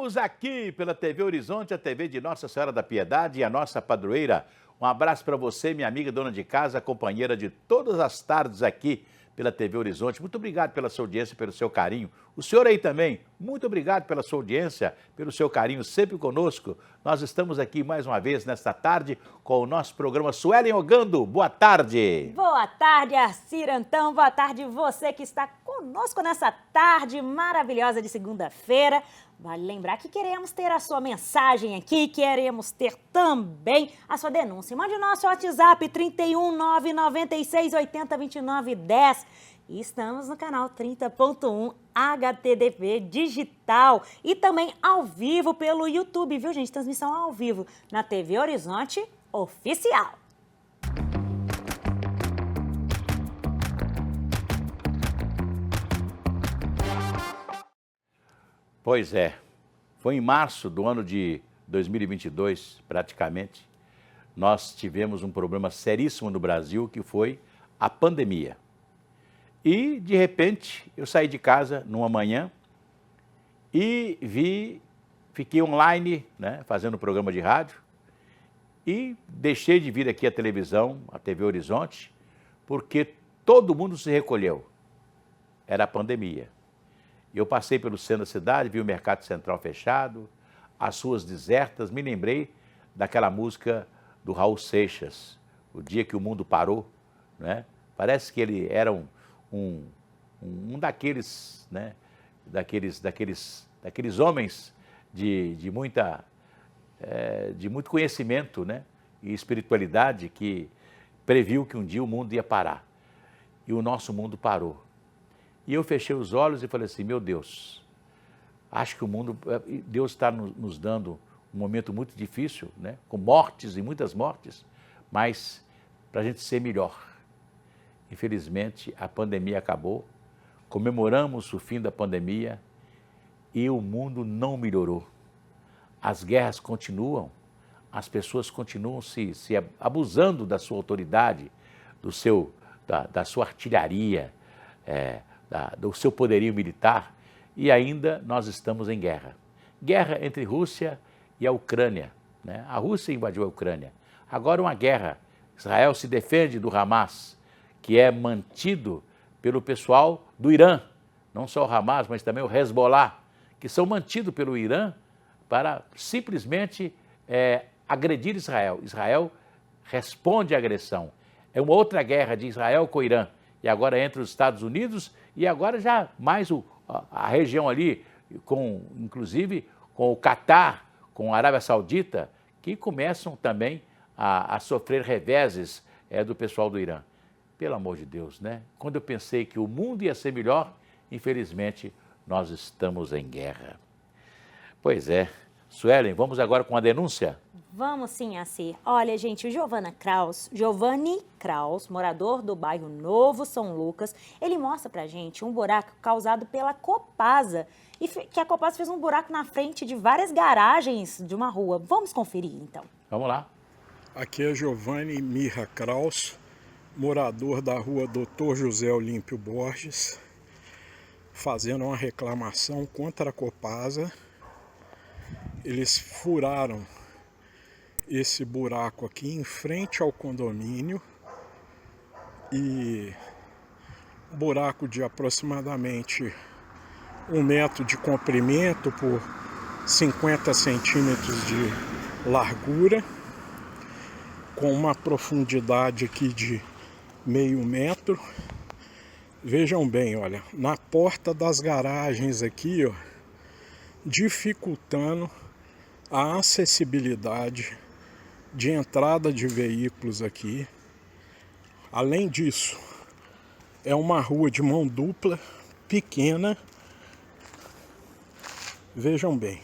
Estamos aqui pela TV Horizonte, a TV de Nossa Senhora da Piedade e a nossa padroeira. Um abraço para você, minha amiga dona de casa, companheira de todas as tardes aqui pela TV Horizonte. Muito obrigado pela sua audiência, pelo seu carinho. O senhor aí também, muito obrigado pela sua audiência, pelo seu carinho sempre conosco. Nós estamos aqui mais uma vez nesta tarde com o nosso programa Suelen Ogando. Boa tarde. Boa tarde, Arcir Antão. Boa tarde você que está conosco nessa tarde maravilhosa de segunda-feira. Vale lembrar que queremos ter a sua mensagem aqui, queremos ter também a sua denúncia. Mande o nosso WhatsApp 31 996 80 29 10. E estamos no canal 30.1 HTTV Digital e também ao vivo pelo YouTube, viu gente? Transmissão ao vivo na TV Horizonte Oficial. Pois é, foi em março do ano de 2022, praticamente, nós tivemos um problema seríssimo no Brasil, que foi a pandemia. E, de repente, eu saí de casa numa manhã e fiquei online, né, fazendo programa de rádio, e deixei de vir aqui à televisão, a TV Horizonte, porque todo mundo se recolheu. Era a pandemia. Eu passei pelo centro da cidade, vi o Mercado Central fechado, as ruas desertas, me lembrei daquela música do Raul Seixas, O Dia que o Mundo Parou, né? Parece que ele era um daqueles, né? daqueles homens de muito conhecimento, né? E espiritualidade, que previu que um dia o mundo ia parar. E o nosso mundo parou. E eu fechei os olhos e falei assim, meu Deus, acho que Deus está nos dando um momento muito difícil, né? Com mortes e muitas mortes, mas para a gente ser melhor. Infelizmente, a pandemia acabou, comemoramos o fim da pandemia e o mundo não melhorou. As guerras continuam, as pessoas continuam se abusando da sua autoridade, da sua artilharia, do seu poderio militar, e ainda nós estamos em guerra. Guerra entre Rússia e a Ucrânia, né? A Rússia invadiu a Ucrânia. Agora uma guerra. Israel se defende do Hamas, que é mantido pelo pessoal do Irã, não só o Hamas, mas também o Hezbollah, que são mantidos pelo Irã para simplesmente agredir Israel. Israel responde à agressão. É uma outra guerra de Israel com o Irã. E agora entre os Estados Unidos e agora já mais a região ali, inclusive com o Catar, com a Arábia Saudita, que começam também a sofrer reveses do pessoal do Irã. Pelo amor de Deus, né? Quando eu pensei que o mundo ia ser melhor, infelizmente nós estamos em guerra. Pois é. Suelen, vamos agora com a denúncia? Vamos sim, Arcir. Olha, gente, o Giovanni Kraus, morador do bairro Novo São Lucas, ele mostra pra gente um buraco causado pela Copasa, e que a Copasa fez um buraco na frente de várias garagens de uma rua. Vamos conferir, então. Vamos lá. Aqui é Giovanni Mirra Kraus, morador da rua Dr. José Olímpio Borges, fazendo uma reclamação contra a Copasa. Eles furaram esse buraco aqui em frente ao condomínio, e um buraco de aproximadamente 1 metro de comprimento por 50 centímetros de largura, com uma profundidade aqui de meio metro. Vejam bem, olha, na porta das garagens aqui, ó, dificultando a acessibilidade de entrada de veículos aqui. Além disso, é uma rua de mão dupla, pequena. Vejam bem,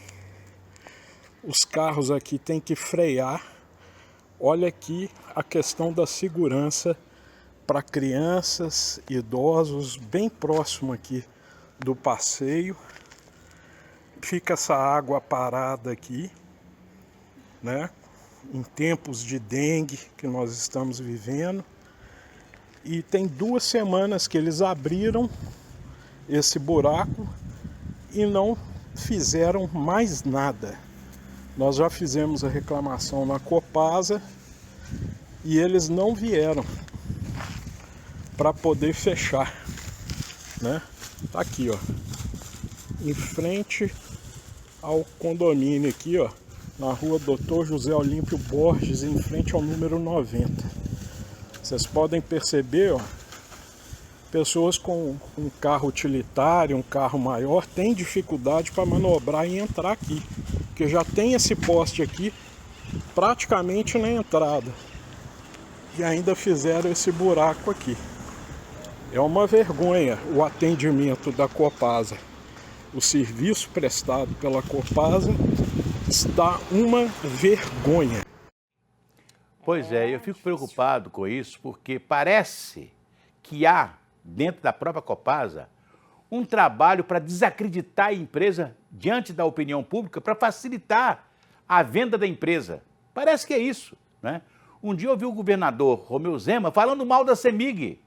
os carros aqui têm que frear. Olha aqui a questão da segurança para crianças, idosos, bem próximo aqui do passeio. Fica essa água parada aqui, né? Em tempos de dengue que nós estamos vivendo. E tem 2 semanas que eles abriram esse buraco e não fizeram mais nada. Nós já fizemos a reclamação na Copasa e eles não vieram para poder fechar, né? Tá aqui, ó, em frente ao condomínio aqui, ó, na rua Dr. José Olímpio Borges, em frente ao número 90. Vocês podem perceber, ó, pessoas com um carro utilitário, um carro maior, têm dificuldade para manobrar e entrar aqui, porque já tem esse poste aqui praticamente na entrada e ainda fizeram esse buraco aqui. É uma vergonha o atendimento da Copasa. O serviço prestado pela Copasa está uma vergonha. Pois é, eu fico preocupado com isso, porque parece que há, dentro da própria Copasa, um trabalho para desacreditar a empresa diante da opinião pública, para facilitar a venda da empresa. Parece que é isso, né? Um dia eu ouvi o governador Romeu Zema falando mal da CEMIG.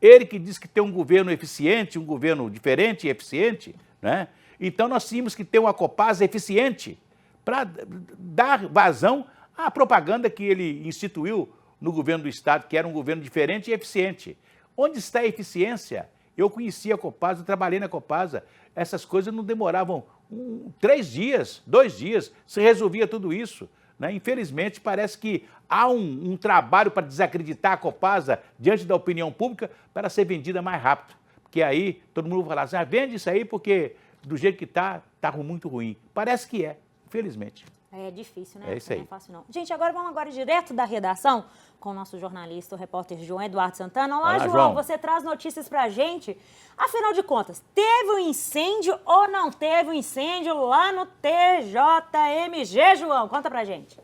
Ele que diz que tem um governo eficiente, um governo diferente e eficiente, né? Então nós tínhamos que ter uma Copasa eficiente para dar vazão à propaganda que ele instituiu no governo do Estado, que era um governo diferente e eficiente. Onde está a eficiência? Eu conhecia a Copasa, eu trabalhei na Copasa, essas coisas não demoravam 3 dias, 2 dias, se resolvia tudo isso, né? Infelizmente, parece que há um trabalho para desacreditar a Copasa diante da opinião pública para ser vendida mais rápido. Porque aí todo mundo vai falar assim, vende isso aí porque do jeito que está muito ruim. Parece que é, infelizmente. É difícil, né? É isso aí. Não é fácil, não. Gente, vamos direto da redação com o nosso jornalista, o repórter João Eduardo Santana. Olá, João, você traz notícias pra gente. Afinal de contas, teve um incêndio ou não teve um incêndio lá no TJMG, João? Conta pra gente.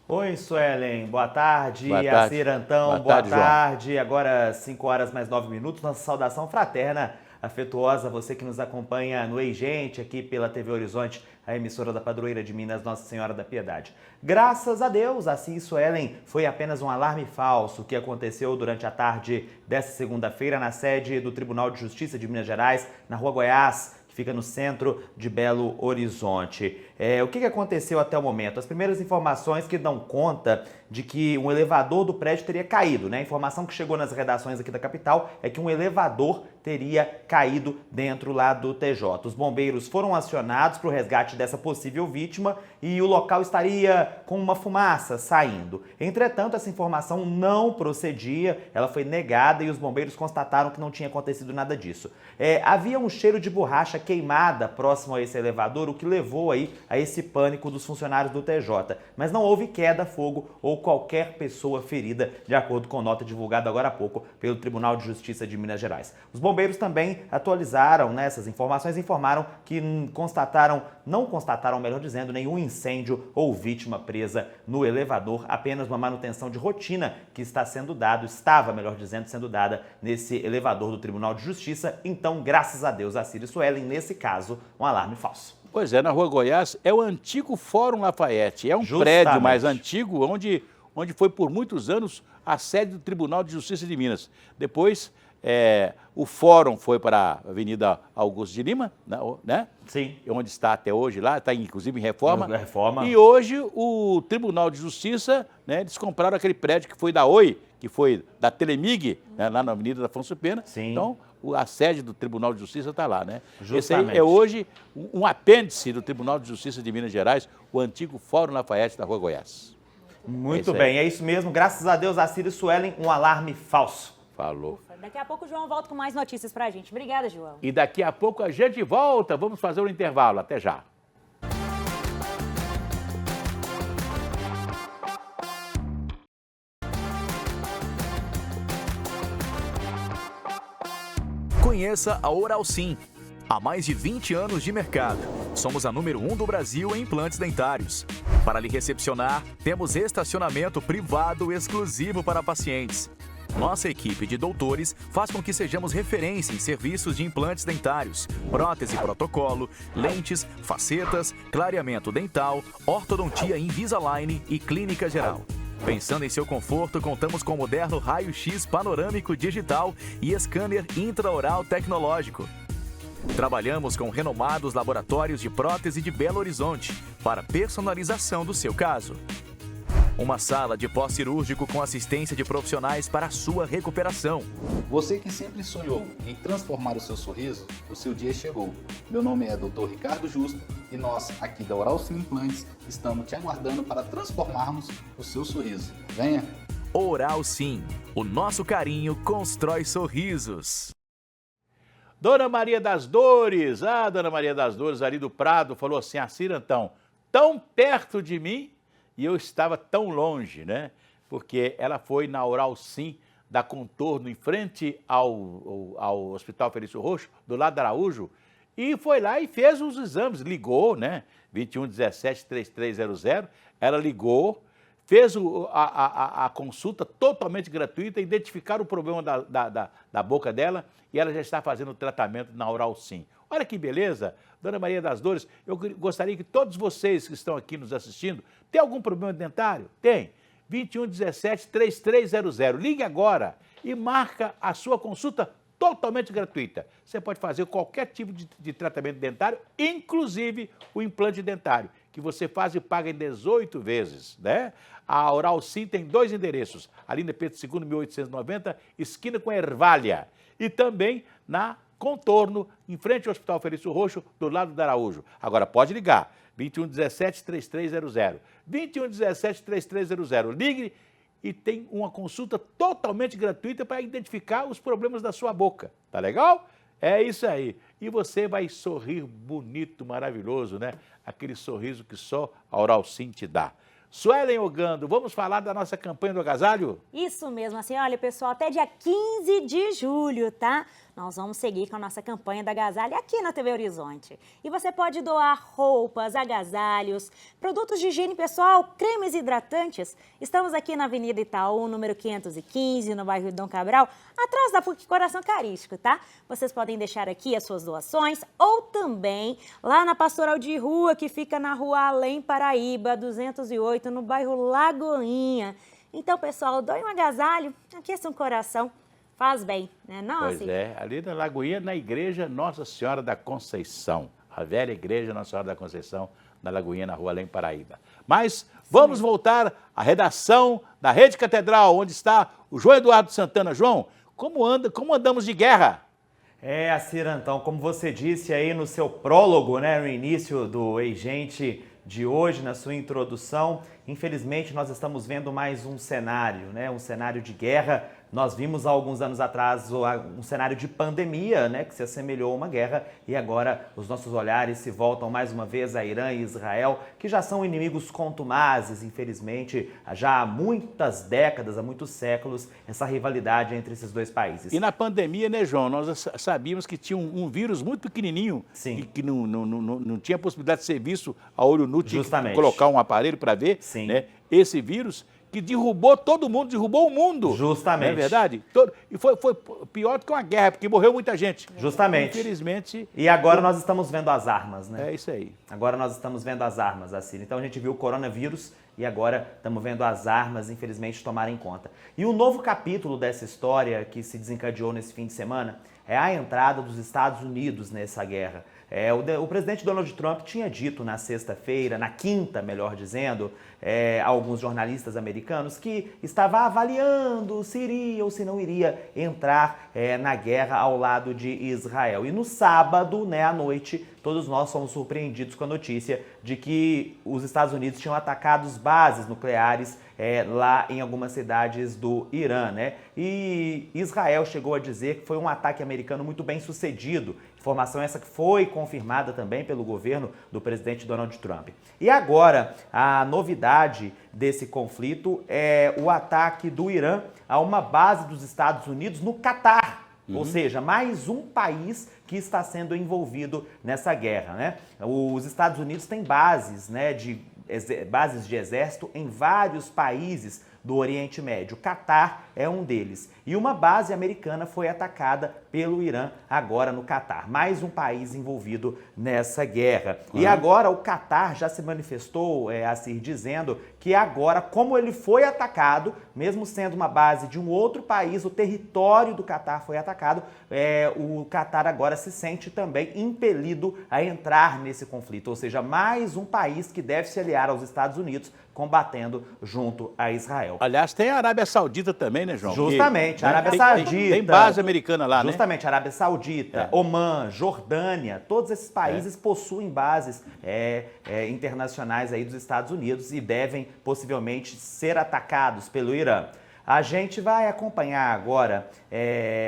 Oi, Suelen. Boa tarde. Boa tarde. Acir Antão, boa tarde. Agora, 5 horas mais 9 minutos, nossa saudação fraterna, afetuosa, você que nos acompanha no Ei Gente, aqui pela TV Horizonte, a emissora da padroeira de Minas, Nossa Senhora da Piedade. Graças a Deus, assim, Suelen, foi apenas um alarme falso que aconteceu durante a tarde desta segunda-feira na sede do Tribunal de Justiça de Minas Gerais, na Rua Goiás, que fica no centro de Belo Horizonte. O que aconteceu até o momento? As primeiras informações que dão conta de que um elevador do prédio teria caído, né? A informação que chegou nas redações aqui da capital é que um elevador teria caído dentro lá do TJ. Os bombeiros foram acionados para o resgate dessa possível vítima e o local estaria com uma fumaça saindo. Entretanto, essa informação não procedia, ela foi negada e os bombeiros constataram que não tinha acontecido nada disso. Havia um cheiro de borracha queimada próximo a esse elevador, o que levou aí a esse pânico dos funcionários do TJ. Mas não houve queda, fogo ou qualquer pessoa ferida, de acordo com nota divulgada agora há pouco pelo Tribunal de Justiça de Minas Gerais. Os bombeiros também atualizaram nessas informações, informaram que não constataram, melhor dizendo, nenhum incêndio ou vítima presa no elevador, apenas uma manutenção de rotina que estava, melhor dizendo, sendo dada nesse elevador do Tribunal de Justiça. Então, graças a Deus, Acir e Suelen, nesse caso, um alarme falso. Pois é, na Rua Goiás é o antigo Fórum Lafayette, é um Justamente. prédio mais antigo onde foi por muitos anos a sede do Tribunal de Justiça de Minas. Depois o fórum foi para a Avenida Augusto de Lima, né? Sim. Onde está até hoje lá, está inclusive em reforma. Reforma. E hoje o Tribunal de Justiça, né, eles compraram aquele prédio que foi da Oi, que foi da Telemig, né, lá na Avenida da Afonso Pena. Sim. Então, a sede do Tribunal de Justiça está lá, né? Justamente. Esse aí é hoje um apêndice do Tribunal de Justiça de Minas Gerais, o antigo Fórum Lafayette da Rua Goiás. Muito bem, é isso mesmo. Graças a Deus, Acir e Suelen, um alarme falso. Falou. Daqui a pouco o João volta com mais notícias pra gente. Obrigada, João. E daqui a pouco a gente volta. Vamos fazer um intervalo. Até já. Conheça a Oral Sim. Há mais de 20 anos de mercado. Somos a número 1 do Brasil em implantes dentários. Para lhe recepcionar, temos estacionamento privado exclusivo para pacientes. Nossa equipe de doutores faz com que sejamos referência em serviços de implantes dentários, prótese protocolo, lentes, facetas, clareamento dental, ortodontia Invisalign e clínica geral. Pensando em seu conforto, contamos com moderno raio-x panorâmico digital e scanner intraoral tecnológico. Trabalhamos com renomados laboratórios de prótese de Belo Horizonte para personalização do seu caso. Uma sala de pós-cirúrgico com assistência de profissionais para a sua recuperação. Você que sempre sonhou em transformar o seu sorriso, o seu dia chegou. Meu nome é Dr. Ricardo Justo e nós, aqui da Oral Sim Implantes, estamos te aguardando para transformarmos o seu sorriso. Venha! Oral Sim, o nosso carinho constrói sorrisos. Dona Maria das Dores, Dona Maria das Dores ali do Prado, falou assim, Cirantão, tão perto de mim e eu estava tão longe, né? Porque ela foi na Oral Sim da Contorno, em frente ao Hospital Felício Roxo, do lado da Araújo, e foi lá e fez os exames, ligou, né? 2117-3300, ela ligou, fez a consulta totalmente gratuita, identificaram o problema da boca dela e ela já está fazendo o tratamento na Oral Sim. Olha que beleza, Dona Maria das Dores, eu gostaria que todos vocês que estão aqui nos assistindo, tem algum problema dentário? Tem. 2117-3300, ligue agora e marca a sua consulta totalmente gratuita. Você pode fazer qualquer tipo de tratamento dentário, inclusive o implante dentário, que você faz e paga em 18 vezes, né? A Oral Sim tem 2 endereços, ali na Pedro II, 1890, esquina com a Ervalha, e também na Contorno, em frente ao Hospital Felício Roxo, do lado da Araújo. Agora pode ligar, 2117-3300, 2117-3300, ligue e tem uma consulta totalmente gratuita para identificar os problemas da sua boca, tá legal? É isso aí. E você vai sorrir bonito, maravilhoso, né? Aquele sorriso que só a Oral Sim te dá. Suelen Ogando, vamos falar da nossa campanha do agasalho? Isso mesmo, assim, olha pessoal, até dia 15 de julho, tá? Nós vamos seguir com a nossa campanha da agasalho aqui na TV Horizonte. E você pode doar roupas, agasalhos, produtos de higiene pessoal, cremes hidratantes. Estamos aqui na Avenida Itaú, número 515, no bairro Dom Cabral, atrás da PUC Coração Carístico, tá? Vocês podem deixar aqui as suas doações ou também lá na Pastoral de Rua, que fica na Rua Além Paraíba, 208, no bairro Lagoinha. Então, pessoal, doe um agasalho, aqueça um coração. Faz bem, né? Nossa. Pois é, ali na Lagoinha, na igreja Nossa Senhora da Conceição, a velha igreja Nossa Senhora da Conceição, na Lagoinha, na Rua Além Paraíba. Mas vamos voltar à redação da Rede Catedral, onde está o João Eduardo Santana. João, como andamos de guerra? Cirantão, como você disse aí no seu prólogo, né, no início do Ei Gente de hoje, na sua introdução, infelizmente nós estamos vendo mais um cenário, né, um cenário de guerra. Nós vimos há alguns anos atrás um cenário de pandemia, né, que se assemelhou a uma guerra, e agora os nossos olhares se voltam mais uma vez a Irã e Israel, que já são inimigos contumazes, infelizmente, já há muitas décadas, há muitos séculos, essa rivalidade entre esses dois países. E na pandemia, né, João, nós sabíamos que tinha um vírus muito pequenininho, Sim. que não tinha possibilidade de ser visto a olho nu, tinha Justamente. que colocar um aparelho para ver, Sim. né, esse vírus que derrubou todo mundo, derrubou o mundo. Justamente. Não é verdade? E foi pior do que uma guerra, porque morreu muita gente. Justamente. Infelizmente. E agora nós estamos vendo as armas, né? É isso aí. Agora nós estamos vendo as armas, Cília. Então a gente viu o coronavírus e agora estamos vendo as armas, infelizmente, tomarem conta. E o novo capítulo dessa história que se desencadeou nesse fim de semana é a entrada dos Estados Unidos nessa guerra. O presidente Donald Trump tinha dito na sexta-feira, na quinta, melhor dizendo, a alguns jornalistas americanos que estava avaliando se iria ou se não iria entrar na guerra ao lado de Israel. E no sábado, né, à noite, todos nós fomos surpreendidos com a notícia de que os Estados Unidos tinham atacado bases nucleares lá em algumas cidades do Irã, né? E Israel chegou a dizer que foi um ataque americano muito bem sucedido. Informação essa que foi confirmada também pelo governo do presidente Donald Trump. E agora, a novidade desse conflito é o ataque do Irã a uma base dos Estados Unidos no Catar. Ou seja, mais um país que está sendo envolvido nessa guerra, né? Os Estados Unidos têm bases, né, bases de exército em vários países do Oriente Médio. O Catar é um deles. E uma base americana foi atacada pelo Irã agora no Catar. Mais um país envolvido nessa guerra. E agora o Catar já se manifestou, Assir, dizendo que agora, como ele foi atacado, mesmo sendo uma base de um outro país, o território do Catar foi atacado, o Catar agora se sente também impelido a entrar nesse conflito, ou seja, mais um país que deve se aliar aos Estados Unidos combatendo junto a Israel. Aliás, tem a Arábia Saudita também, né, João? Justamente, Que, a Arábia tem, Saudita. Tem base americana lá, justamente, a Arábia Saudita, Omã, Jordânia, todos esses países possuem bases internacionais aí dos Estados Unidos e devem possivelmente ser atacados pelo Irã. A gente vai acompanhar agora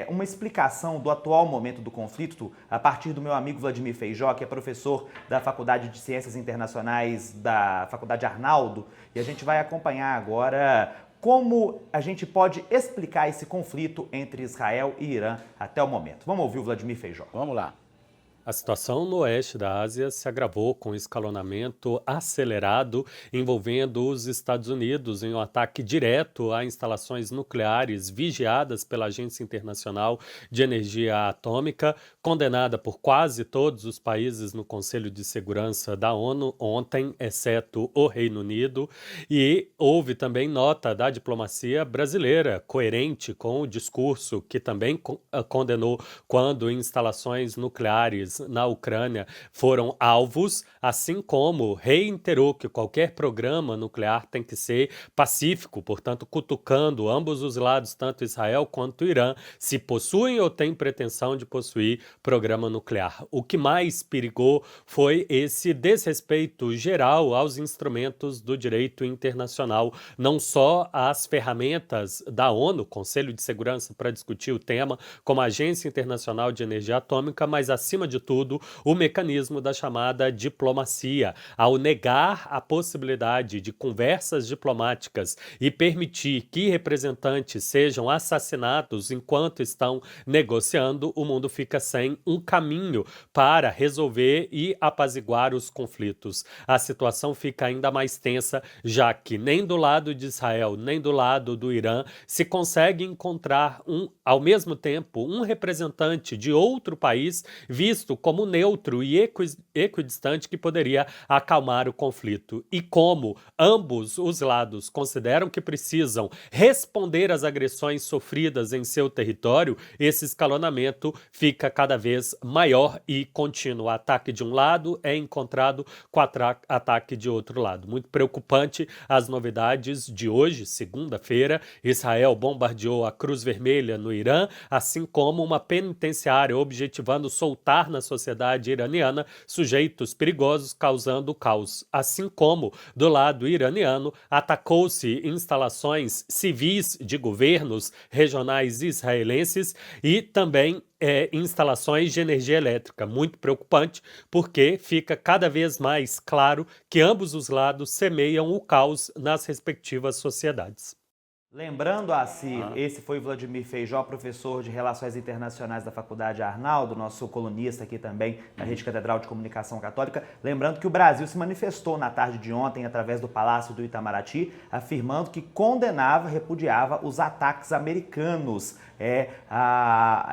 uma explicação do atual momento do conflito a partir do meu amigo Vladimir Feijó, que é professor da Faculdade de Ciências Internacionais da Faculdade Arnaldo, e a gente vai acompanhar agora como a gente pode explicar esse conflito entre Israel e Irã até o momento. Vamos ouvir o Vladimir Feijó. Vamos lá. A situação no oeste da Ásia se agravou com um escalonamento acelerado envolvendo os Estados Unidos em um ataque direto a instalações nucleares vigiadas pela Agência Internacional de Energia Atômica, condenada por quase todos os países no Conselho de Segurança da ONU ontem, exceto o Reino Unido, e houve também nota da diplomacia brasileira, coerente com o discurso que também condenou quando instalações nucleares na Ucrânia foram alvos, assim como reiterou que qualquer programa nuclear tem que ser pacífico, portanto, cutucando ambos os lados, tanto Israel quanto o Irã, se possuem ou têm pretensão de possuir programa nuclear. O que mais perigou foi esse desrespeito geral aos instrumentos do direito internacional, não só às ferramentas da ONU, Conselho de Segurança para discutir o tema, como a Agência Internacional de Energia Atômica, mas acima de tudo, o mecanismo da chamada diplomacia. Ao negar a possibilidade de conversas diplomáticas e permitir que representantes sejam assassinados enquanto estão negociando, o mundo fica sem um caminho para resolver e apaziguar os conflitos. A situação fica ainda mais tensa, já que nem do lado de Israel, nem do lado do Irã se consegue encontrar ao mesmo tempo um representante de outro país visto como neutro e equidistante que poderia acalmar o conflito. E como ambos os lados consideram que precisam responder às agressões sofridas em seu território, esse escalonamento fica cada vez maior e contínuo. O ataque de um lado é encontrado com o ataque de outro lado. Muito preocupante as novidades de hoje, segunda-feira. Israel bombardeou a Cruz Vermelha no Irã, assim como uma penitenciária objetivando soltar na sociedade iraniana sujeitos perigosos causando caos. Assim como, do lado iraniano, atacou-se instalações civis de governos regionais israelenses e também instalações de energia elétrica. Muito preocupante, porque fica cada vez mais claro que ambos os lados semeiam o caos nas respectivas sociedades. Lembrando, Assir, esse foi Vladimir Feijó, professor de Relações Internacionais da Faculdade Arnaldo, nosso colunista aqui também na Rede Catedral de Comunicação Católica. Lembrando que o Brasil se manifestou na tarde de ontem através do Palácio do Itamaraty, afirmando que condenava, repudiava os ataques americanos,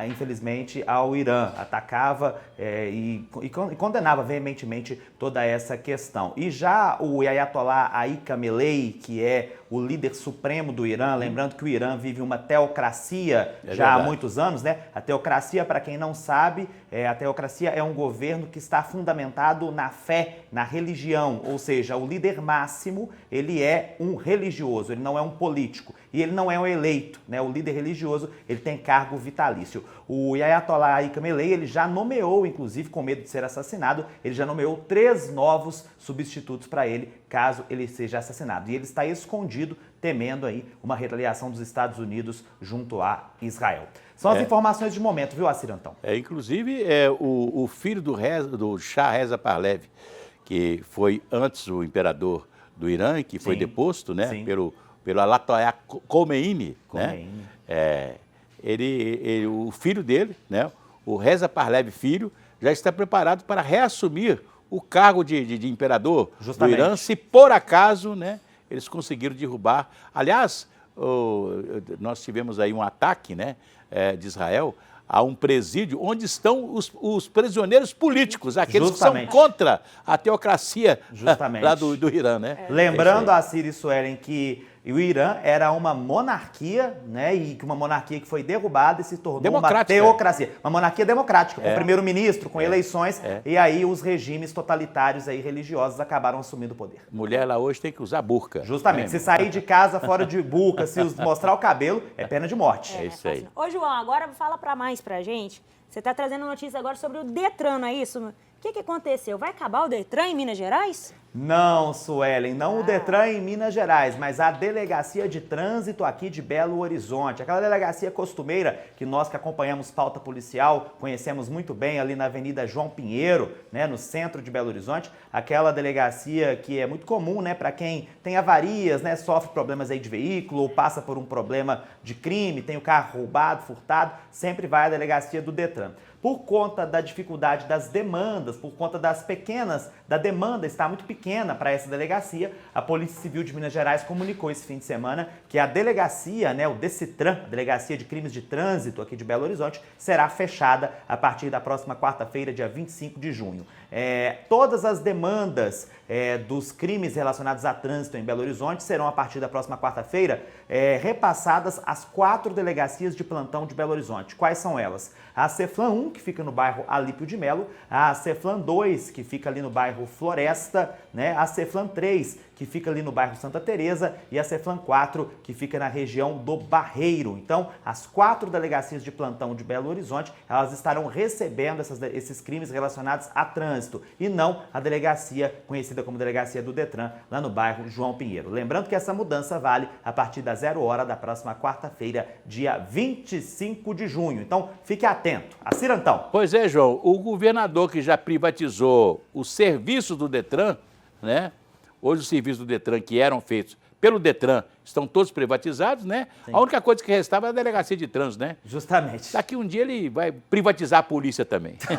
infelizmente, ao Irã. Atacava e condenava veementemente toda essa questão. E já o Ayatollah Ali Khamenei, que é o líder supremo do Irã, lembrando que o Irã vive uma teocracia já há muitos anos, né? A teocracia, para quem não sabe, a teocracia é um governo que está fundamentado na fé, na religião, ou seja, o líder máximo, ele é um religioso, ele não é um político e ele não é um eleito, né? O líder religioso, ele tem cargo vitalício. O Ayatollah Ali Khamenei, ele já nomeou, inclusive com medo de ser assassinado, ele já nomeou 3 novos substitutos para ele, caso ele seja assassinado. E ele está escondido, temendo aí uma retaliação dos Estados Unidos junto a Israel. São as informações de momento, viu, Assir Antão? Inclusive, o filho do Shah Reza Pahlavi, que foi antes o imperador do Irã, que foi deposto, né, pelo Ayatollah Khomeini, né? O filho dele, né, o Reza Pahlavi filho, já está preparado para reassumir o cargo de imperador do Irã, se por acaso, né, eles conseguiram derrubar. Aliás, nós tivemos aí um ataque, né, de Israel a um presídio onde estão os prisioneiros políticos, aqueles Justamente. que são contra a teocracia Justamente. lá do Irã, né? Lembrando a Cira e Suelen que o Irã era uma monarquia, né? E que uma monarquia que foi derrubada e se tornou uma teocracia. Uma monarquia democrática, com primeiro-ministro, com eleições. E aí os regimes totalitários aí, religiosos acabaram assumindo o poder. Mulher lá hoje tem que usar burca. Justamente. Se sair de casa fora de burca, se mostrar o cabelo, é pena de morte. É isso aí. Ô, João, agora fala mais pra gente. Você está trazendo notícia agora sobre o Detran, não é isso? O que aconteceu? Vai acabar o Detran em Minas Gerais? Não, Suelen, não o Detran em Minas Gerais, mas a Delegacia de Trânsito aqui de Belo Horizonte. Aquela delegacia costumeira que nós que acompanhamos pauta policial conhecemos muito bem ali na Avenida João Pinheiro, né, no centro de Belo Horizonte. Aquela delegacia que é muito comum, né, para quem tem avarias, né, sofre problemas aí de veículo ou passa por um problema de crime, tem o carro roubado, furtado, sempre vai à delegacia do Detran. Por conta da dificuldade das demandas, por conta da demanda está muito pequena para essa delegacia, a Polícia Civil de Minas Gerais comunicou esse fim de semana que a delegacia, né, o DECITRAN, a Delegacia de Crimes de Trânsito aqui de Belo Horizonte, será fechada a partir da próxima quarta-feira, dia 25 de junho. Todas as demandas dos crimes relacionados a trânsito em Belo Horizonte serão, a partir da próxima quarta-feira, repassadas às 4 delegacias de plantão de Belo Horizonte. Quais são elas? A Ceflan 1, que fica no bairro Alípio de Melo, a Ceflan 2, que fica ali no bairro Floresta, né? A Ceflan 3, que fica ali no bairro Santa Teresa, e a Ceflan 4, que fica na região do Barreiro. Então, as 4 delegacias de plantão de Belo Horizonte, elas estarão recebendo esses crimes relacionados a trânsito, e não a delegacia conhecida como Delegacia do Detran, lá no bairro João Pinheiro. Lembrando que essa mudança vale a partir das 0 hora da próxima quarta-feira, dia 25 de junho. Então, fique atento. A Cirantão. Pois é, João, o governador que já privatizou os serviços do Detran, né? Hoje os serviços do Detran que eram feitos pelo Detran estão todos privatizados, né? Sim. A única coisa que restava era a delegacia de trânsito, né? Justamente. Daqui um dia ele vai privatizar a polícia também. Então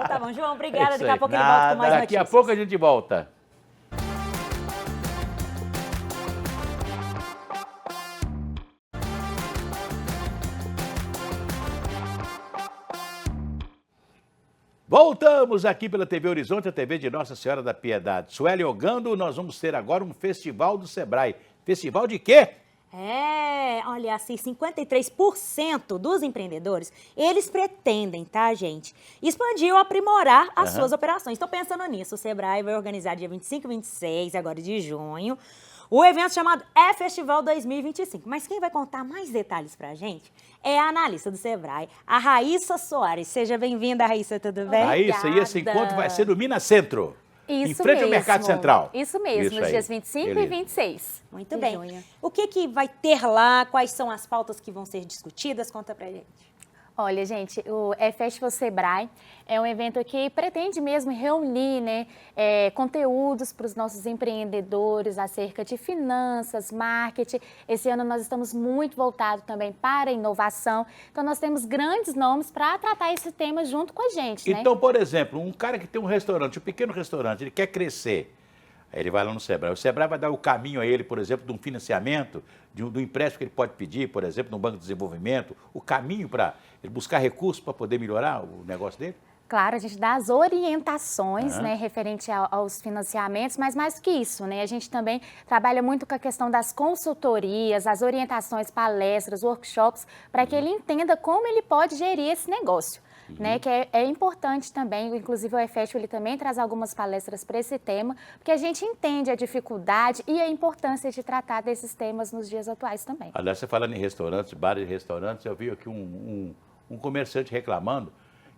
tá bom, João, obrigada. Daqui a pouco ele volta com mais notícias. Daqui a pouco a gente volta. Voltamos aqui pela TV Horizonte, a TV de Nossa Senhora da Piedade. Sueli Ogando, nós vamos ter agora um festival do Sebrae. Festival de quê? Olha assim, 53% dos empreendedores, eles pretendem, tá, gente, expandir ou aprimorar as suas operações. Estou pensando nisso, o Sebrae vai organizar dia 25 e 26, agora de junho, o evento chamado Festival 2025. Mas quem vai contar mais detalhes pra gente é a analista do Sebrae, a Raíssa Soares. Seja bem-vinda, Raíssa, tudo bem? Raíssa, e esse encontro vai ser no Minas Centro. Isso em frente ao Mercado Central. Isso mesmo, nos dias 25 e 26. Muito bem. O que vai ter lá? Quais são as pautas que vão ser discutidas? Conta pra gente. Olha, gente, o Festival Sebrae é um evento que pretende mesmo reunir, né, conteúdos para os nossos empreendedores acerca de finanças, marketing. Esse ano nós estamos muito voltados também para a inovação. Então, nós temos grandes nomes para tratar esse tema junto com a gente, né? Então, por exemplo, um cara que tem um restaurante, um pequeno restaurante, ele quer crescer. Aí ele vai lá no Sebrae. O Sebrae vai dar o caminho a ele, por exemplo, de um financiamento, do empréstimo que ele pode pedir, por exemplo, no Banco de Desenvolvimento, o caminho para ele buscar recursos para poder melhorar o negócio dele? Claro, a gente dá as orientações, né, referente aos financiamentos, mas mais do que isso, né, a gente também trabalha muito com a questão das consultorias, as orientações, palestras, workshops, para que ele entenda como ele pode gerir esse negócio. Né, que é importante também, inclusive o EFEST ele também traz algumas palestras para esse tema, porque a gente entende a dificuldade e a importância de tratar desses temas nos dias atuais também. Aliás, você falando em restaurantes, bares e restaurantes, eu vi aqui um comerciante reclamando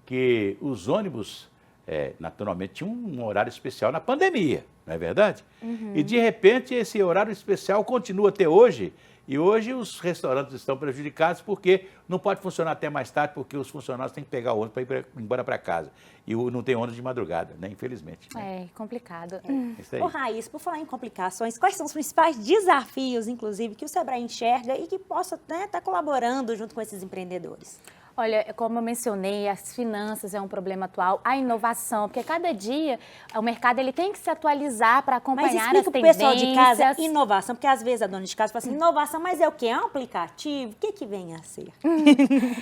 que os ônibus, naturalmente, tinham um horário especial na pandemia, não é verdade? E de repente esse horário especial continua até hoje. E hoje os restaurantes estão prejudicados porque não pode funcionar até mais tarde, porque os funcionários têm que pegar o ônibus para ir embora para casa. E não tem ônibus de madrugada, né? Infelizmente. Né? É complicado. Isso aí. Ô, Raíssa, por falar em complicações, quais são os principais desafios, inclusive, que o Sebrae enxerga e que possa estar colaborando junto com esses empreendedores? Olha, como eu mencionei, as finanças é um problema atual, a inovação, porque cada dia o mercado ele tem que se atualizar para acompanhar as tendências. Mas explica pro pessoal de casa inovação, porque às vezes a dona de casa fala assim, inovação, mas é o quê? É um aplicativo? O que vem a ser?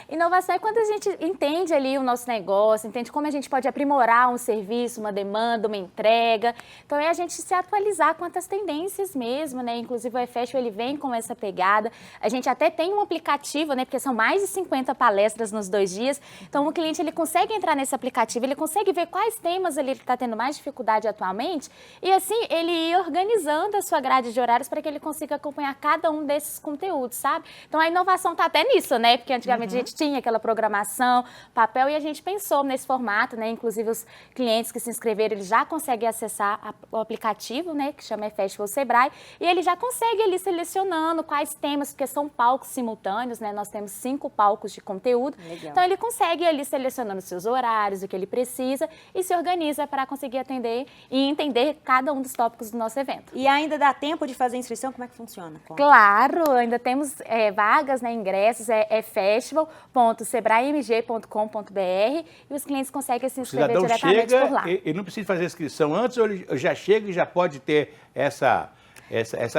Inovação é quando a gente entende ali o nosso negócio, entende como a gente pode aprimorar um serviço, uma demanda, uma entrega. Então é a gente se atualizar quanto às tendências mesmo, né? Inclusive o eFestival ele vem com essa pegada. A gente até tem um aplicativo, né? Porque são mais de 50 palestras nos 2 dias. Então, o cliente ele consegue entrar nesse aplicativo, ele consegue ver quais temas ele está tendo mais dificuldade atualmente e, assim, ele ir organizando a sua grade de horários para que ele consiga acompanhar cada um desses conteúdos, sabe? Então, a inovação está até nisso, né? Porque antigamente a gente tinha aquela programação, papel, e a gente pensou nesse formato, né? Inclusive, os clientes que se inscreveram, eles já conseguem acessar o aplicativo, né? Que chama eFestival Sebrae, e ele já consegue ali selecionando quais temas, porque são palcos simultâneos, né? Nós temos 5 palcos de conteúdo. Legal. Então, ele consegue ali selecionando os seus horários, o que ele precisa e se organiza para conseguir atender e entender cada um dos tópicos do nosso evento. E ainda dá tempo de fazer inscrição? Como é que funciona? Claro, ainda temos vagas, né, ingressos, é festival.sebraemg.com.br e os clientes conseguem se inscrever diretamente por lá. Ele não precisa fazer inscrição antes ou ele já chega e já pode ter essa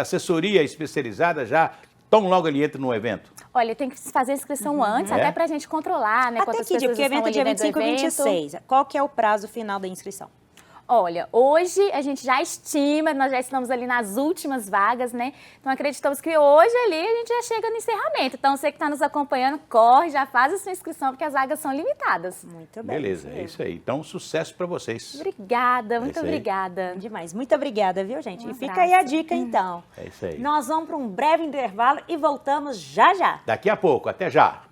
assessoria especializada já tão logo ele entra no evento? Olha, tem que fazer a inscrição antes, até para a gente controlar, né? Até que dia? Porque o evento é dia 25 e 26. Qual que é o prazo final da inscrição? Olha, hoje a gente já estima, nós já estamos ali nas últimas vagas, né? Então acreditamos que hoje ali a gente já chega no encerramento. Então você que está nos acompanhando, corre, já faz a sua inscrição, porque as vagas são limitadas. Muito bem. Beleza, é isso aí. Então, sucesso para vocês. Obrigada, muito obrigada. Demais. Muito obrigada, viu, gente? E fica aí a dica, então. É isso aí. Nós vamos para um breve intervalo e voltamos já já. Daqui a pouco, até já.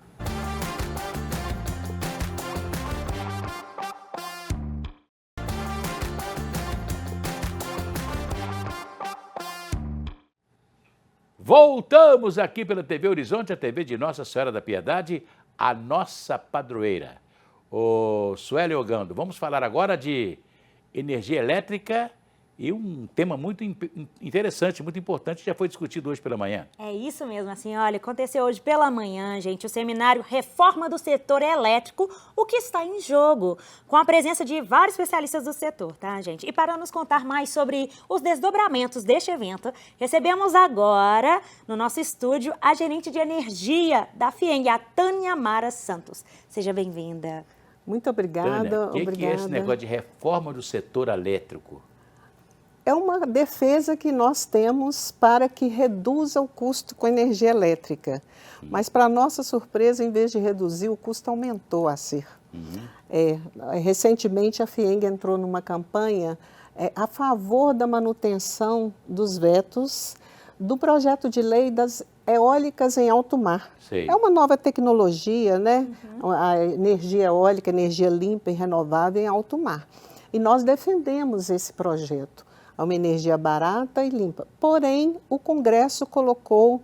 Voltamos aqui pela TV Horizonte, a TV de Nossa Senhora da Piedade, a nossa padroeira. O Sueli Ogando, vamos falar agora de energia elétrica e um tema muito interessante, muito importante, que já foi discutido hoje pela manhã. É isso mesmo, assim, olha, aconteceu hoje pela manhã, gente, o seminário Reforma do Setor Elétrico, o que está em jogo, com a presença de vários especialistas do setor, tá, gente? E para nos contar mais sobre os desdobramentos deste evento, recebemos agora, no nosso estúdio, a gerente de energia da FIENG, a Tânia Mara Santos. Seja bem-vinda. Muito obrigada. Tânia, o que é esse negócio de reforma do setor elétrico? É uma defesa que nós temos para que reduza o custo com energia elétrica. Mas, para nossa surpresa, em vez de reduzir, o custo aumentou a ser. Recentemente, a FIENG entrou numa campanha a favor da manutenção dos vetos do projeto de lei das eólicas em alto mar. Sei. É uma nova tecnologia, né? A energia eólica, energia limpa e renovável em alto mar. E nós defendemos esse projeto. É uma energia barata e limpa. Porém, o Congresso colocou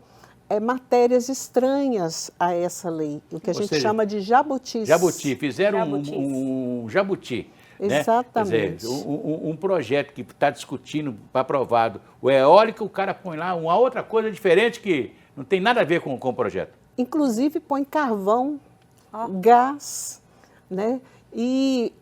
matérias estranhas a essa lei, o que a gente chama de jabutis. Jabuti, fizeram um jabuti. Exatamente. Né? Quer dizer, um projeto que está discutindo, aprovado, o eólico, o cara põe lá uma outra coisa diferente que não tem nada a ver com o projeto. Inclusive põe carvão, gás, né? E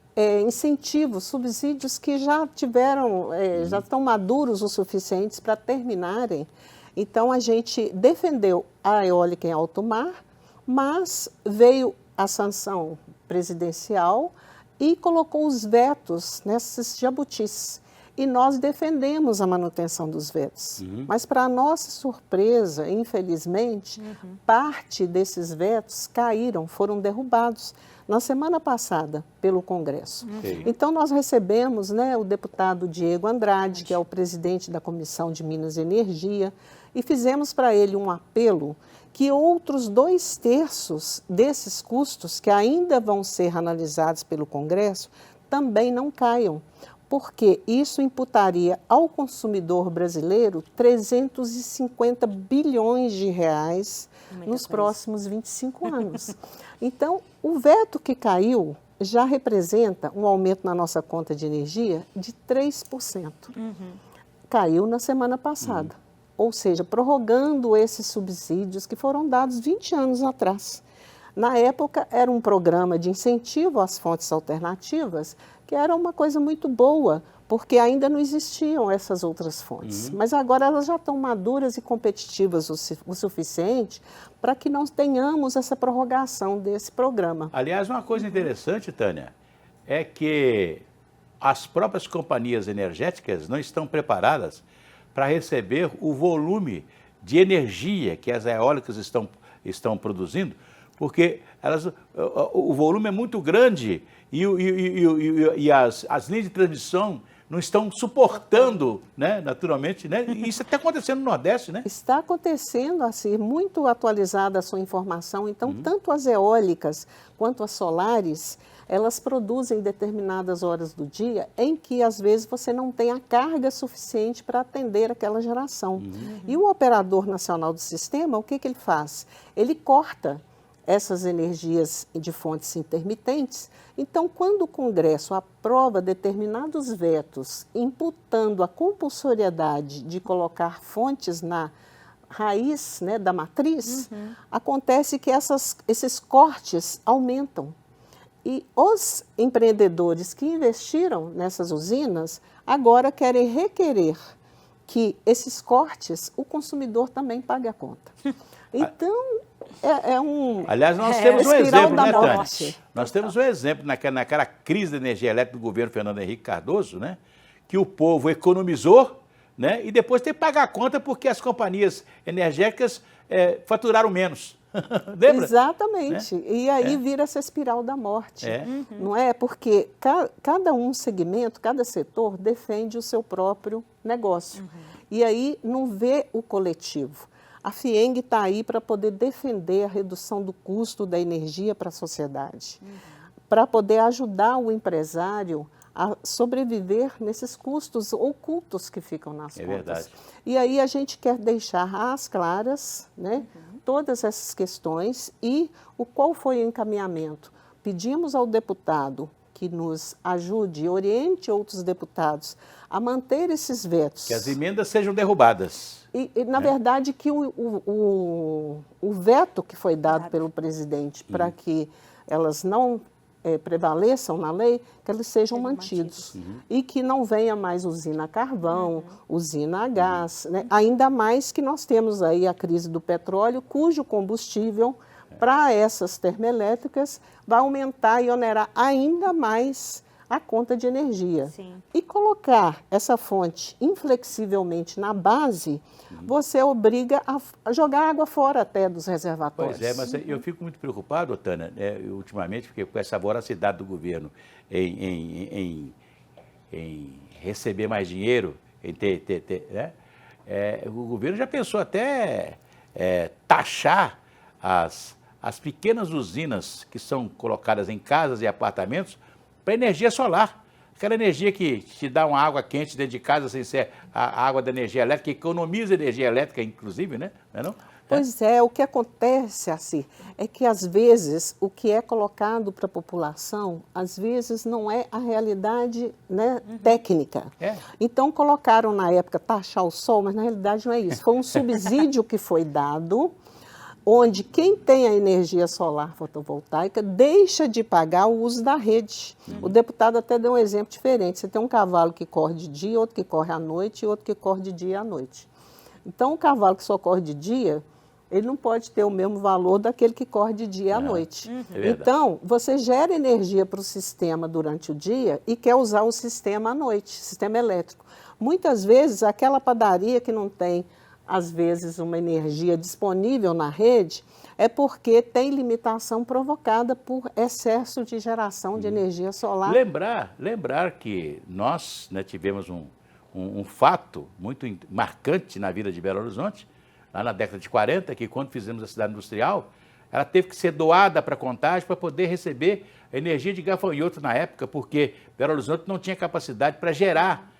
incentivos, subsídios que já tiveram, já estão maduros o suficientes para terminarem. Então, a gente defendeu a eólica em alto mar, mas veio a sanção presidencial e colocou os vetos nesses jabutis. E nós defendemos a manutenção dos vetos. Mas, para nossa surpresa, infelizmente, parte desses vetos caíram, foram derrubados na semana passada pelo Congresso. Então, nós recebemos, né, o deputado Diego Andrade, que é o presidente da Comissão de Minas e Energia, e fizemos para ele um apelo que outros 2/3 desses custos, que ainda vão ser analisados pelo Congresso, também não caiam, porque isso imputaria ao consumidor brasileiro 350 bilhões de reais nos próximos 25 anos. Então, o veto que caiu já representa um aumento na nossa conta de energia de 3%. Caiu na semana passada, ou seja, prorrogando esses subsídios que foram dados 20 anos atrás. Na época, era um programa de incentivo às fontes alternativas, que era uma coisa muito boa, porque ainda não existiam essas outras fontes. Mas agora elas já estão maduras e competitivas o suficiente para que não tenhamos essa prorrogação desse programa. Aliás, uma coisa interessante, Tânia, é que as próprias companhias energéticas não estão preparadas para receber o volume de energia que as eólicas estão produzindo, porque o volume é muito grande e as linhas de transmissão não estão suportando, né, naturalmente, né? E isso está acontecendo no Nordeste, né? Está acontecendo, assim, muito atualizada a sua informação. Então, tanto as eólicas quanto as solares, elas produzem determinadas horas do dia em que, às vezes, você não tem a carga suficiente para atender aquela geração. E o operador nacional do sistema, o que ele faz? Ele corta essas energias de fontes intermitentes. Então, quando o Congresso aprova determinados vetos, imputando a compulsoriedade de colocar fontes na raiz, né, da matriz, acontece que esses cortes aumentam. E os empreendedores que investiram nessas usinas agora querem requerer que esses cortes, o consumidor também pague a conta. Então, Aliás, nós temos um exemplo, né, Tânia? morte. Nós temos um exemplo naquela crise da energia elétrica do governo Fernando Henrique Cardoso, né? Que o povo economizou, né? E depois tem que pagar a conta porque as companhias energéticas faturaram menos. Lembra? Exatamente. Né? E aí vira essa espiral da morte. Não é? Porque cada segmento, cada setor defende o seu próprio negócio. E aí não vê o coletivo. A FIENG está aí para poder defender a redução do custo da energia para a sociedade, para poder ajudar o empresário a sobreviver nesses custos ocultos que ficam nas contas. Verdade. E aí a gente quer deixar às claras, né, todas essas questões e qual foi o encaminhamento. Pedimos ao deputado que nos ajude, oriente outros deputados a manter esses vetos. Que as emendas sejam derrubadas. E na verdade, que o veto que foi dado pelo presidente para que elas não prevaleçam na lei, que eles sejam mantidos. E que não venha mais usina a carvão, usina a gás, né? Ainda mais que nós temos aí a crise do petróleo, cujo combustível para essas termoelétricas vai aumentar e onerar ainda mais a conta de energia. E colocar essa fonte inflexivelmente na base, você obriga a jogar água fora até dos reservatórios. Pois é, mas eu fico muito preocupado, Tânia, ultimamente, porque com essa voracidade do governo em receber mais dinheiro, em né? O governo já pensou até taxar as pequenas usinas que são colocadas em casas e apartamentos para energia solar. Aquela energia que te dá uma água quente dentro de casa sem ser a água da energia elétrica, que economiza energia elétrica, inclusive, né? Não é não? Pois é, o que acontece, assim, é que às vezes o que é colocado para a população, às vezes não é a realidade, né, técnica. Então colocaram na época taxar o sol, mas na realidade não é isso. Foi um subsídio que foi dado, onde quem tem a energia solar fotovoltaica deixa de pagar o uso da rede. O deputado até deu um exemplo diferente. Você tem um cavalo que corre de dia, outro que corre à noite e outro que corre de dia à noite. Então, o cavalo que só corre de dia, ele não pode ter o mesmo valor daquele que corre de dia à noite. Então, você gera energia para o sistema durante o dia e quer usar o sistema à noite, sistema elétrico. Muitas vezes, aquela padaria que não tem às vezes, uma energia disponível na rede, é porque tem limitação provocada por excesso de geração de energia solar. Lembrar que nós, né, tivemos um fato muito marcante na vida de Belo Horizonte, lá na década de 40, que quando fizemos a cidade industrial, ela teve que ser doada para Contagem para poder receber energia de gafanhoto na época, porque Belo Horizonte não tinha capacidade para gerar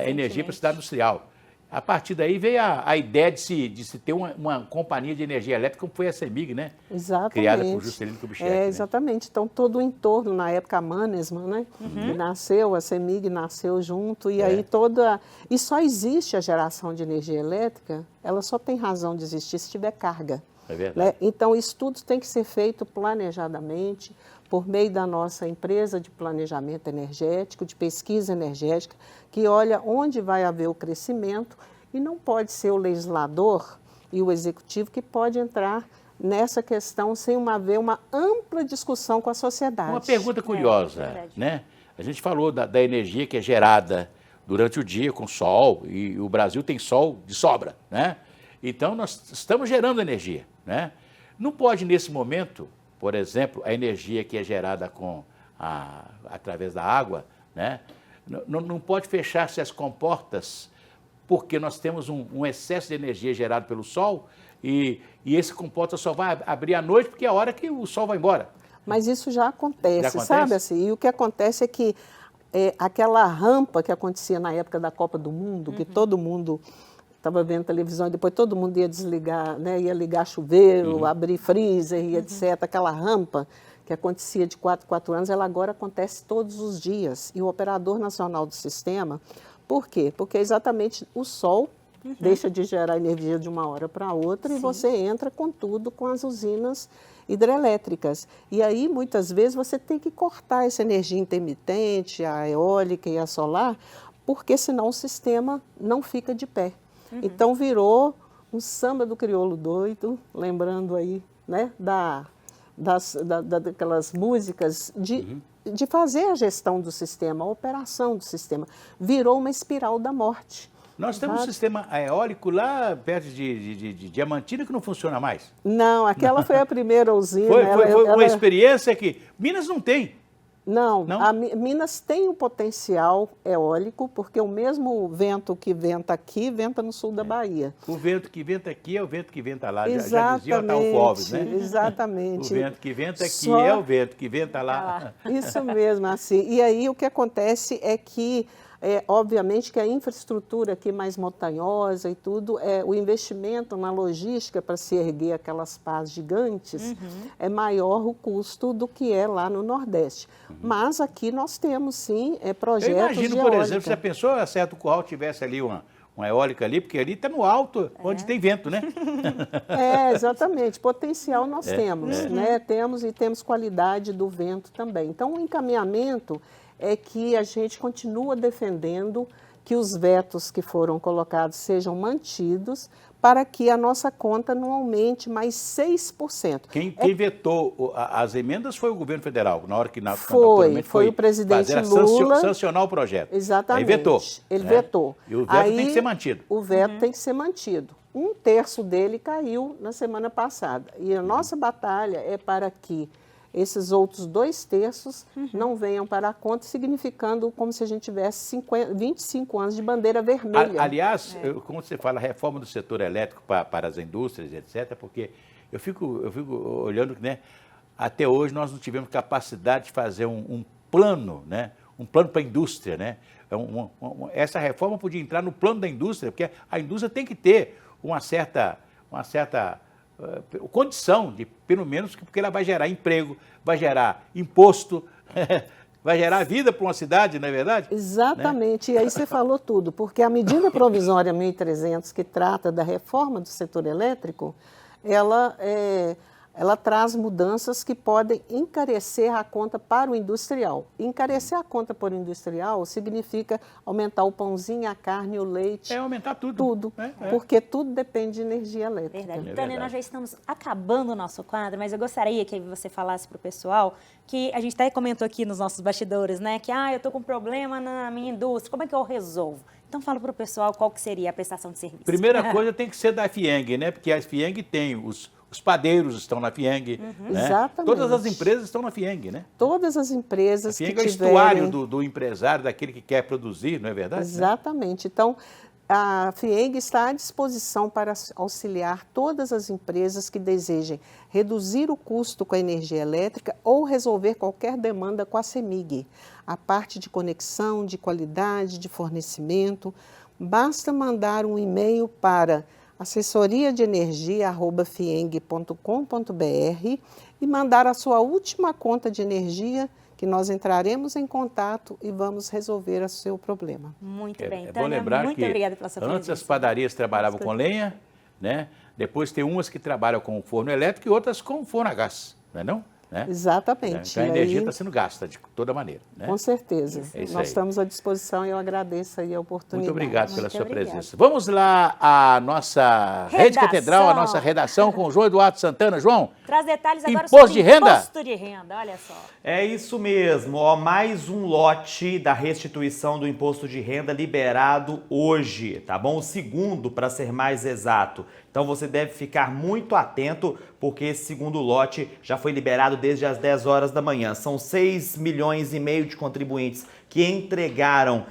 energia para a cidade industrial. A partir daí veio a ideia de se ter uma companhia de energia elétrica, como foi a CEMIG, né? Exatamente. Criada por Juscelino Kubitschek. Exatamente. Né? Então, todo o entorno, na época, a Mannesmann, né? Que nasceu, a CEMIG nasceu junto, e aí E só existe a geração de energia elétrica, ela só tem razão de existir se tiver carga. É verdade. Né? Então, isso tudo tem que ser feito planejadamente, por meio da nossa empresa de planejamento energético, de pesquisa energética, que olha onde vai haver o crescimento, e não pode ser o legislador e o executivo que pode entrar nessa questão sem haver uma ampla discussão com a sociedade. Uma pergunta curiosa, né? A gente falou da energia que é gerada durante o dia com sol, e o Brasil tem sol de sobra, né? Então, nós estamos gerando energia, né? Não pode, nesse momento, por exemplo, a energia que é gerada através da água, né? Não pode fechar-se as comportas, porque nós temos um excesso de energia gerado pelo sol, e esse comporta só vai abrir à noite, porque é a hora que o sol vai embora. Mas isso já acontece, sabe? Assim, e o que acontece é que aquela rampa que acontecia na época da Copa do Mundo, que todo mundo estava vendo televisão e depois todo mundo ia desligar, né? Ia ligar chuveiro, abrir freezer e etc. Aquela rampa que acontecia de 4 em 4 anos, ela agora acontece todos os dias. E o operador nacional do sistema, por quê? Porque exatamente o sol deixa de gerar energia de uma hora para outra e você entra com tudo com as usinas hidrelétricas. E aí, muitas vezes, você tem que cortar essa energia intermitente, a eólica e a solar, porque senão o sistema não fica de pé. Então, virou um samba do crioulo doido, lembrando aí, né, daquelas músicas de fazer a gestão do sistema, a operação do sistema. Virou uma espiral da morte. Nós temos um sistema eólico lá perto de Diamantina que não funciona mais. Não, aquela foi a primeira usina. Foi uma experiência que Minas não tem. Não? Minas tem um potencial eólico, porque o mesmo vento que venta aqui, venta no sul da Bahia. O vento que venta aqui é o vento que venta lá, exatamente, já dizia o Tal Foves, né? Exatamente. O vento que venta aqui é o vento que venta lá. Isso mesmo, assim. E aí o que acontece é que, obviamente que a infraestrutura aqui mais montanhosa e tudo, o investimento na logística para se erguer aquelas pás gigantes é maior o custo do que é lá no Nordeste. Mas aqui nós temos, sim, projetos de eólica. Eu imagino, por exemplo, se a pessoa a Serra do Curral tivesse ali uma eólica ali, porque ali está no alto, onde tem vento, né? Exatamente. Potencial nós temos, né? Temos qualidade do vento também. Então, o encaminhamento é que a gente continua defendendo que os vetos que foram colocados sejam mantidos para que a nossa conta não aumente mais 6%. Quem vetou as emendas foi o governo federal, na hora que foi o presidente Lula sancionar o projeto. Exatamente. Aí vetou. Ele vetou. E o veto tem que ser mantido. O veto tem que ser mantido. 1/3 dele caiu na semana passada. E a nossa batalha é para que esses outros 2/3 não venham para a conta, significando como se a gente tivesse 25 anos de bandeira vermelha. Aliás, como você fala, reforma do setor elétrico para as indústrias, etc., porque eu fico olhando, né, até hoje nós não tivemos capacidade de fazer um plano, né, um plano para a indústria, né? Essa reforma podia entrar no plano da indústria, porque a indústria tem que ter uma certa condição de, pelo menos, porque ela vai gerar emprego, vai gerar imposto, vai gerar vida para uma cidade, não é verdade? Exatamente, né? E aí você falou tudo, porque a medida provisória 1300, que trata da reforma do setor elétrico, ela traz mudanças que podem encarecer a conta para o industrial. Encarecer a conta para o industrial significa aumentar o pãozinho, a carne, o leite. Aumentar tudo. Tudo, porque tudo depende de energia elétrica. Verdade. Tânia, nós já estamos acabando o nosso quadro, mas eu gostaria que você falasse para o pessoal que a gente até comentou aqui nos nossos bastidores, né? Que eu estou com um problema na minha indústria, como é que eu resolvo? Então fala para o pessoal qual que seria a prestação de serviço. Primeira coisa tem que ser da FIENG, né? Porque a FIENG tem os padeiros estão na FIENG, né? Exatamente. Todas as empresas estão na FIENG, né? Todas as empresas que tiverem... é o estuário do empresário, daquele que quer produzir, não é verdade? Exatamente. Né? Então, a FIENG está à disposição para auxiliar todas as empresas que desejem reduzir o custo com a energia elétrica ou resolver qualquer demanda com a CEMIG. A parte de conexão, de qualidade, de fornecimento, basta mandar um e-mail para assessoria-de-energia@fieng.com.br e mandar a sua última conta de energia, que nós entraremos em contato e vamos resolver o seu problema. Muito bem. É bom lembrar muito que obrigada pela sua presença. Antes as padarias trabalhavam com lenha, né? Depois tem umas que trabalham com forno elétrico e outras com forno a gás, não é não? Né? Exatamente. Então a energia está sendo gasta de toda maneira. Né? Com certeza. É Nós estamos à disposição e eu agradeço aí a oportunidade. Muito obrigado pela sua obrigada. presença. Vamos lá à nossa Rede Catedral, a nossa redação com o João Eduardo Santana. João, Traz detalhes agora imposto sobre de renda? imposto de renda, olha só. É isso mesmo, ó, mais um lote da restituição do imposto de renda liberado hoje, tá bom? O segundo, para ser mais exato. Então você deve ficar muito atento, porque esse segundo lote já foi liberado desde as 10 horas da manhã. São 6,5 milhões de contribuintes que entregaram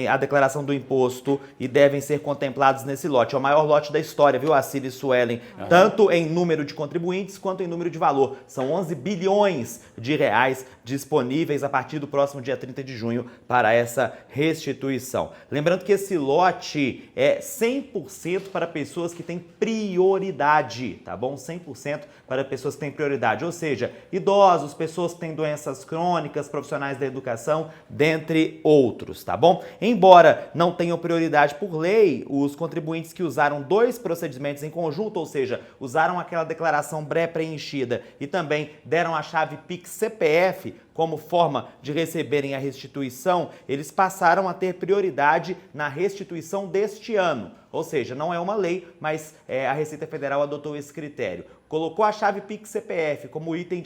a declaração do imposto e devem ser contemplados nesse lote. É o maior lote da história, viu, Assir e Suelen? Tanto em número de contribuintes quanto em número de valor. São 11 bilhões de reais disponíveis a partir do próximo dia 30 de junho para essa restituição. Lembrando que esse lote é 100% para pessoas que têm prioridade, tá bom? 100% para pessoas que têm prioridade, ou seja, idosos, pessoas que têm doenças crônicas, profissionais da educação, dentre outros, tá bom? Embora não tenham prioridade por lei, os contribuintes que usaram 2 procedimentos em conjunto, ou seja, usaram aquela declaração pré-preenchida e também deram a chave Pix CPF como forma de receberem a restituição, eles passaram a ter prioridade na restituição deste ano. Ou seja, não é uma lei, mas a Receita Federal adotou esse critério. Colocou a chave Pix CPF como item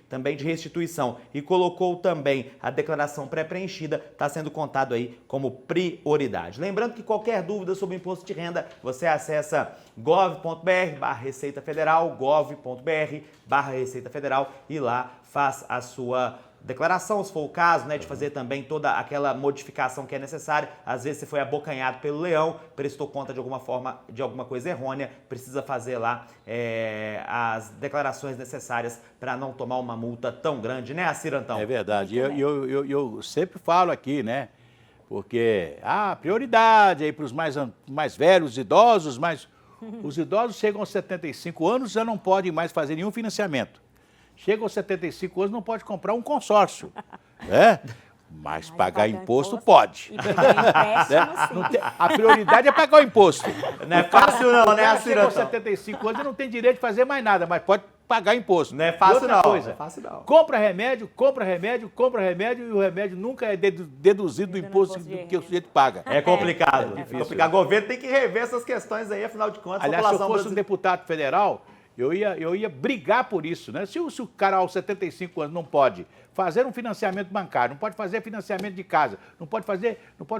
também de restituição e colocou também a declaração pré-preenchida, está sendo contado aí como prioridade. Lembrando que qualquer dúvida sobre o imposto de renda, você acessa gov.br/Receita Federal, gov.br/Receita Federal e lá faz a sua declaração, se for o caso, né, de fazer também toda aquela modificação que é necessária. Às vezes você foi abocanhado pelo leão, prestou conta de alguma forma de alguma coisa errônea, precisa fazer lá as declarações necessárias para não tomar uma multa tão grande, né, Assir Antão? É verdade. Eu sempre falo aqui, né? Porque prioridade aí para os mais velhos, idosos, mas os idosos chegam aos 75 anos e já não podem mais fazer nenhum financiamento. Chega aos 75 anos, não pode comprar um consórcio, né? Mas pagar imposto pode. E pegar empréstimo, sim. A prioridade é pagar o imposto. Não é fácil não, né, Assir Chega aos Antão? 75 anos e não tem direito de fazer mais nada, mas pode pagar imposto. Não é fácil E outra não, coisa, não é fácil não. compra remédio e o remédio nunca é deduzido do imposto que o sujeito paga. É complicado. difícil. O governo tem que rever essas questões aí, afinal de contas, Aliás, a se eu população fosse um brasileira... deputado federal, eu ia brigar por isso, né? Se o cara aos 75 anos não pode fazer um financiamento bancário, não pode fazer financiamento de casa, não pode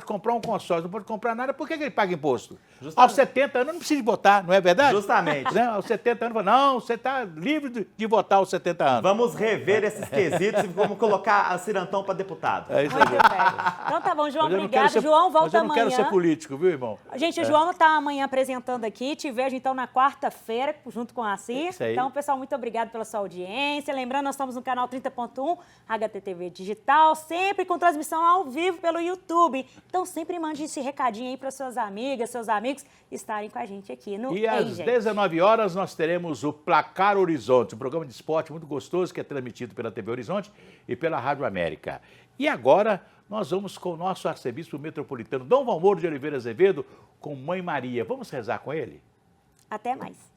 comprar um consórcio, não pode comprar nada, por que ele paga imposto? Justamente. Aos 70 anos não precisa de votar, não é verdade? Justamente. Né? Aos 70 anos, não, você está livre de votar aos 70 anos. Vamos rever esses quesitos e vamos colocar a Assir Antão para deputado. É isso Muito aí. bem. Então tá bom, João, Mas eu não obrigado. quero ser- João volta mas eu não amanhã. quero ser político, viu, irmão? Gente, o João está amanhã apresentando aqui. Te vejo então na quarta-feira, junto com a Assir. Isso aí. Então, pessoal, muito obrigado pela sua audiência. Lembrando, nós estamos no canal 30.1, HTTV Digital, sempre com transmissão ao vivo pelo YouTube. Então, sempre mande esse recadinho aí para suas amigas, seus amigos estarem com a gente aqui no E às 19 horas nós teremos o Placar Horizonte, um programa de esporte muito gostoso que é transmitido pela TV Horizonte e pela Rádio América. E agora nós vamos com o nosso arcebispo metropolitano, Dom Valmor de Oliveira Azevedo, com Mãe Maria. Vamos rezar com ele? Até mais.